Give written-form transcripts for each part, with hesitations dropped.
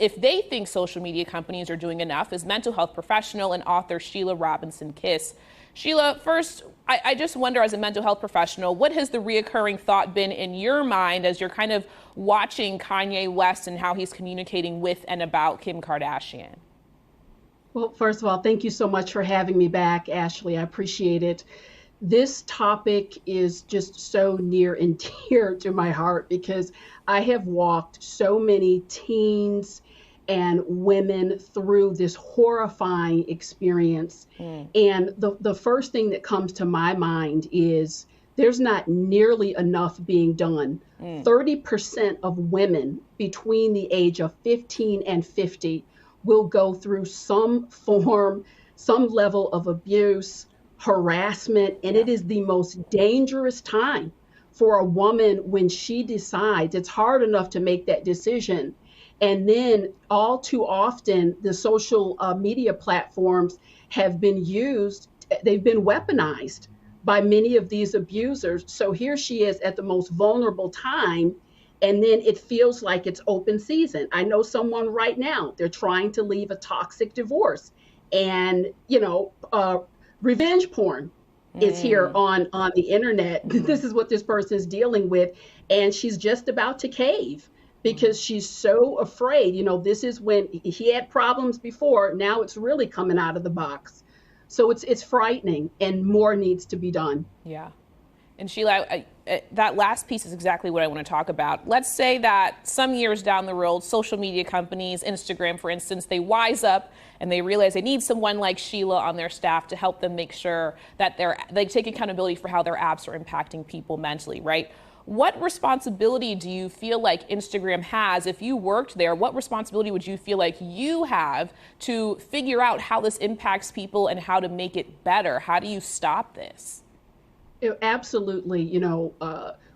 if they think social media companies are doing enough, is mental health professional and author Sheila Robinson-Kiss. Sheila, first, I just wonder, as a mental health professional, what has the reoccurring thought been in your mind as you're kind of watching Kanye West and how he's communicating with and about Kim Kardashian? Well, first of all, thank you so much for having me back, Ashley. I appreciate it. This topic is just so near and dear to my heart because I have walked so many teens and women through this horrifying experience. And the first thing that comes to my mind is there's not nearly enough being done. 30% of women between the age of 15 and 50 will go through some form, some level of abuse, harassment, and it is the most dangerous time for a woman when she decides. It's hard enough to make that decision. And then all too often, the social media platforms have been used, they've been weaponized by many of these abusers. So here she is at the most vulnerable time, and then it feels like it's open season. I know someone right now, they're trying to leave a toxic divorce, and revenge porn is here on the internet. This is what this person is dealing with, and she's just about to cave because she's so afraid. This is when he had problems before. Now it's really coming out of the box. So it's frightening, and more needs to be done. Yeah. And Sheila, that last piece is exactly what I want to talk about. Let's say that some years down the road, social media companies, Instagram, for instance, they wise up and they realize they need someone like Sheila on their staff to help them make sure that they take accountability for how their apps are impacting people mentally, right? What responsibility do you feel like Instagram has? If you worked there, what responsibility would you feel like you have to figure out how this impacts people and how to make it better? How do you stop this? Absolutely.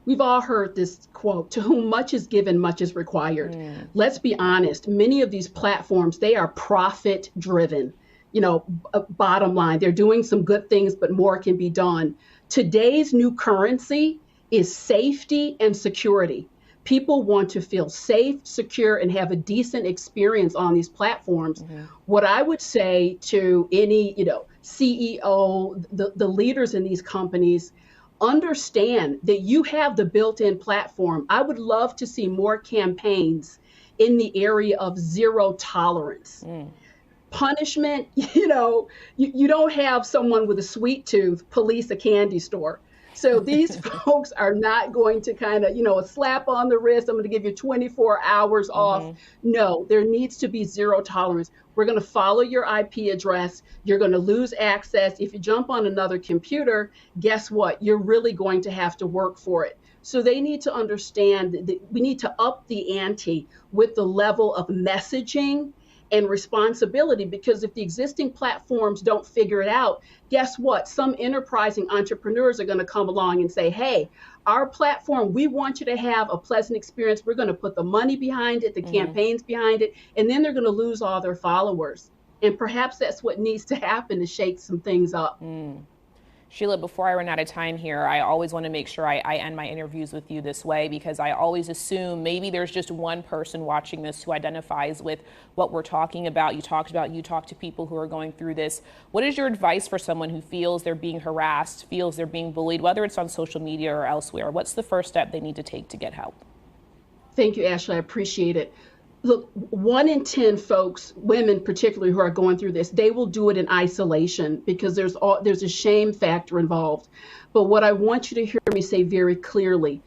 We've all heard this quote, to whom much is given, much is required. Let's be honest. Many of these platforms, they are profit driven. Bottom line, they're doing some good things, but more can be done. Today's new currency is safety and security. People want to feel safe, secure, and have a decent experience on these platforms. What I would say to any, CEO, the leaders in these companies, understand that you have the built-in platform. I would love to see more campaigns in the area of zero tolerance. Punishment, you don't have someone with a sweet tooth police a candy store. So these folks are not going to kind of, a slap on the wrist, I'm going to give you 24 hours off. No, there needs to be zero tolerance. We're going to follow your IP address. You're going to lose access. If you jump on another computer, guess what? You're really going to have to work for it. So they need to understand that we need to up the ante with the level of messaging and responsibility, because if the existing platforms don't figure it out, guess what? Some enterprising entrepreneurs are going to come along and say, hey, our platform, we want you to have a pleasant experience. We're going to put the money behind it, the campaigns behind it, and then they're going to lose all their followers. And perhaps that's what needs to happen to shake some things up. Sheila, before I run out of time here, I always want to make sure I end my interviews with you this way, because I always assume maybe there's just one person watching this who identifies with what we're talking about. You talk to people who are going through this. What is your advice for someone who feels they're being harassed, feels they're being bullied, whether it's on social media or elsewhere? What's the first step they need to take to get help? Thank you, Ashley. I appreciate it. Look, 1 in 10 folks, women particularly, who are going through this, they will do it in isolation because there's a shame factor involved. But what I want you to hear me say very clearly,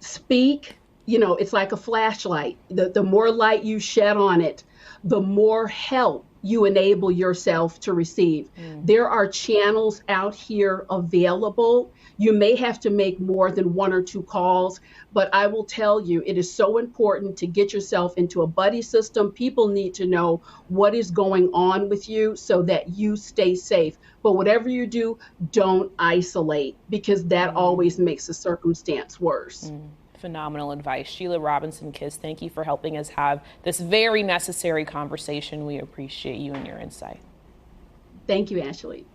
speak. It's like a flashlight. The more light you shed on it, the more help you enable yourself to receive. There are channels out here available. You may have to make more than 1 or 2 calls, but I will tell you, it is so important to get yourself into a buddy system. People need to know what is going on with you so that you stay safe. But whatever you do, don't isolate, because that always makes the circumstance worse. Phenomenal advice. Sheila Robinson-Kiss, thank you for helping us have this very necessary conversation. We appreciate you and your insight. Thank you, Ashley.